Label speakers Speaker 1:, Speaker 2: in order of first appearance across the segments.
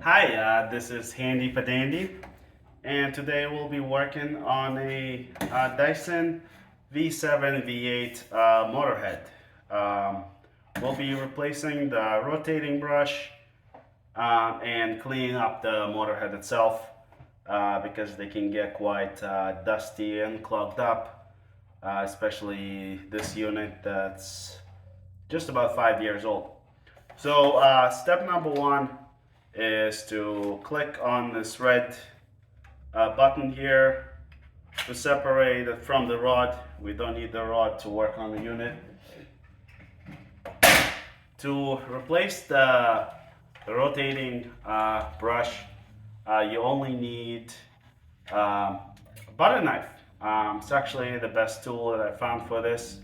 Speaker 1: Hi, this is Handy Padandy, and today we'll be working on a Dyson V7 V8 motorhead. Um, we'll be replacing the rotating brush and cleaning up the motorhead itself because they can get quite dusty and clogged up, especially this unit that's just about 5 years old. So step number one is to click on this red button here to separate it from the rod. We don't need the rod to work on the unit. To replace the rotating brush, you only need a butter knife. It's actually the best tool that I found for this.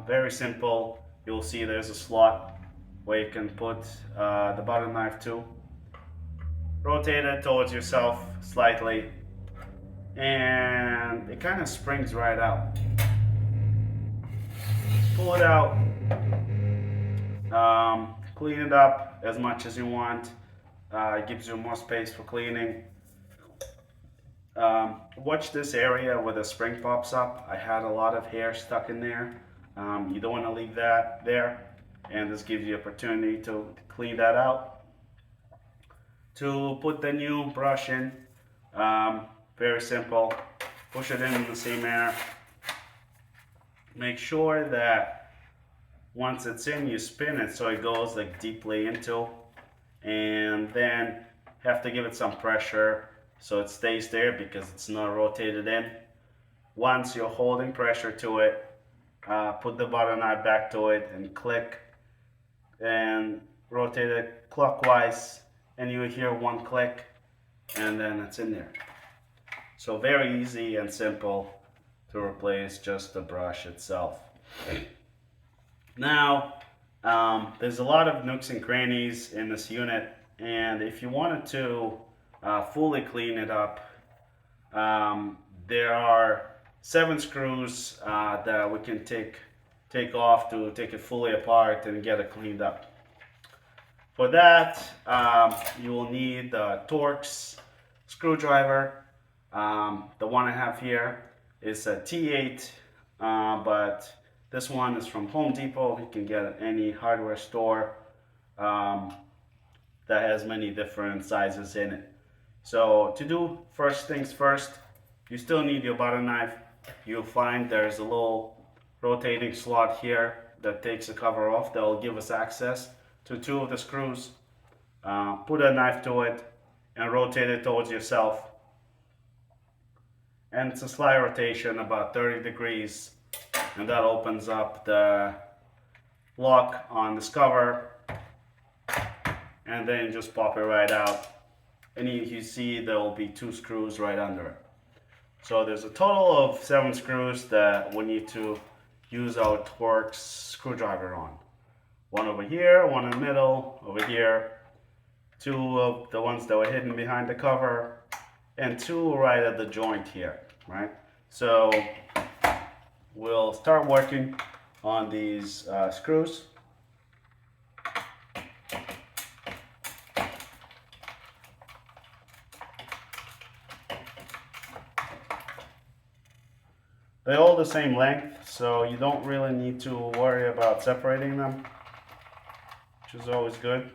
Speaker 1: Very simple. You'll see there's a slot where you can put the butter knife to. Rotate it towards yourself slightly, and it kind of springs right out. Pull it out, clean it up as much as you want. It gives you more space for cleaning. Watch this area where the spring pops up. I had a lot of hair stuck in there. You don't want to leave that there, and this gives you opportunity to clean that out. To put the new brush in, very simple. Push it in the same manner. Make sure that once it's in, you spin it so it goes like deeply into, and then have to give it some pressure so it stays there because it's not rotated in. Once you're holding pressure to it, put the butter knife back to it and click and rotate it clockwise, and you hear one click and then it's in there. So very easy and simple to replace just the brush itself. Now, there's a lot of nooks and crannies in this unit, and if you wanted to fully clean it up, there are 7 screws that we can take off to take it fully apart and get it cleaned up. For that, you will need the Torx screwdriver. The one I have here is a T8, but this one is from Home Depot. You can get at any hardware store that has many different sizes in it. So to do first things first, you still need your butter knife. You'll find there's a little rotating slot here that takes the cover off that will give us access to 2 of the screws. Put a knife to it and rotate it towards yourself. And it's a slight rotation, about 30 degrees, and that opens up the lock on this cover, and then you just pop it right out, and you see there will be 2 screws right under it. So there's a total of 7 screws that we need to use our Torx screwdriver on. 1 over here, 1 in the middle, over here, 2 of the ones that were hidden behind the cover, and 2 right at the joint here, right? So we'll start working on these screws. They're all the same length, so you don't really need to worry about separating them, which is always good.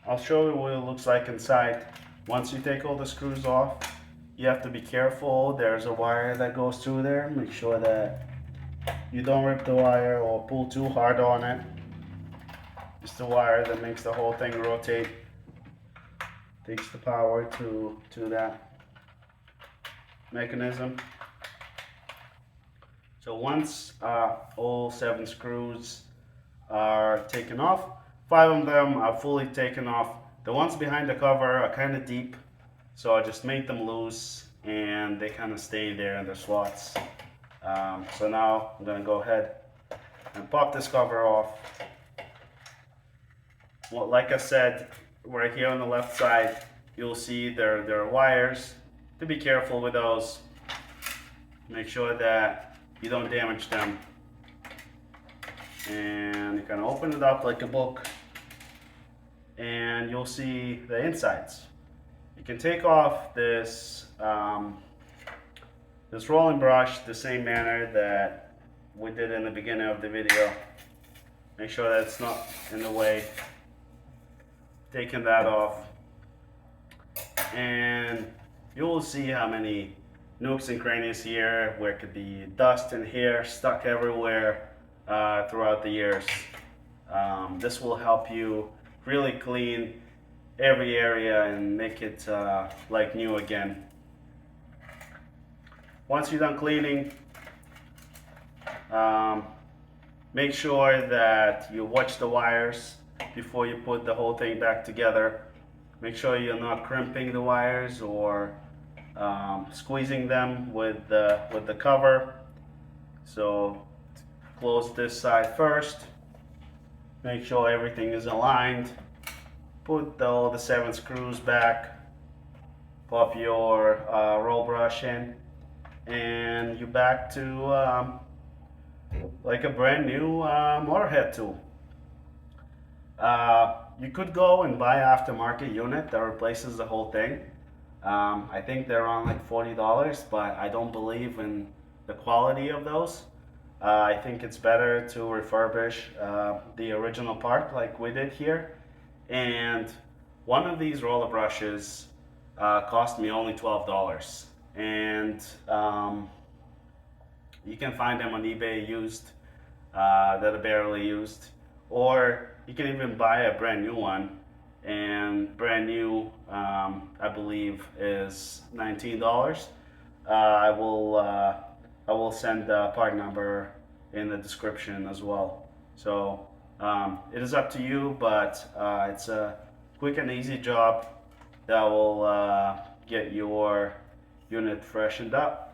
Speaker 1: I'll show you what it looks like inside. Once you take all the screws off, you have to be careful. There's a wire that goes through there. Make sure that you don't rip the wire or pull too hard on it. It's the wire that makes the whole thing rotate. Takes the power to that mechanism. So once all 7 screws are taken off, 5 of them are fully taken off. The ones behind the cover are kind of deep, so I just made them loose and they kind of stay there in their slots. So now I'm gonna go ahead and pop this cover off. Well, like I said, right here on the left side, you'll see there are wires. To be careful with those. Make sure that you don't damage them. And you can open it up like a book, and you'll see the insides. You can take off this this rolling brush the same manner that we did in the beginning of the video. Make sure that it's not in the way. Taking that off, and you will see how many nooks and crannies here where it could be dust and hair stuck everywhere throughout the years. This will help you really clean every area and make it like new again. Once you're done cleaning, make sure that you watch the wires before you put the whole thing back together. Make sure you're not crimping the wires or squeezing them with the cover. So close this side first. Make sure everything is aligned. Put all the 7 screws back. Pop your roll brush in, and you're back to like a brand new motorhead tool. You could go and buy an aftermarket unit that replaces the whole thing. I think they're around like $40, but I don't believe in the quality of those. I think it's better to refurbish the original part like we did here. And one of these roller brushes cost me only $12. And you can find them on eBay used, that are barely used. Or you can even buy a brand new one, and brand new, I believe, is $19. I will send the part number in the description as well. So it is up to you, but it's a quick and easy job that will get your unit freshened up.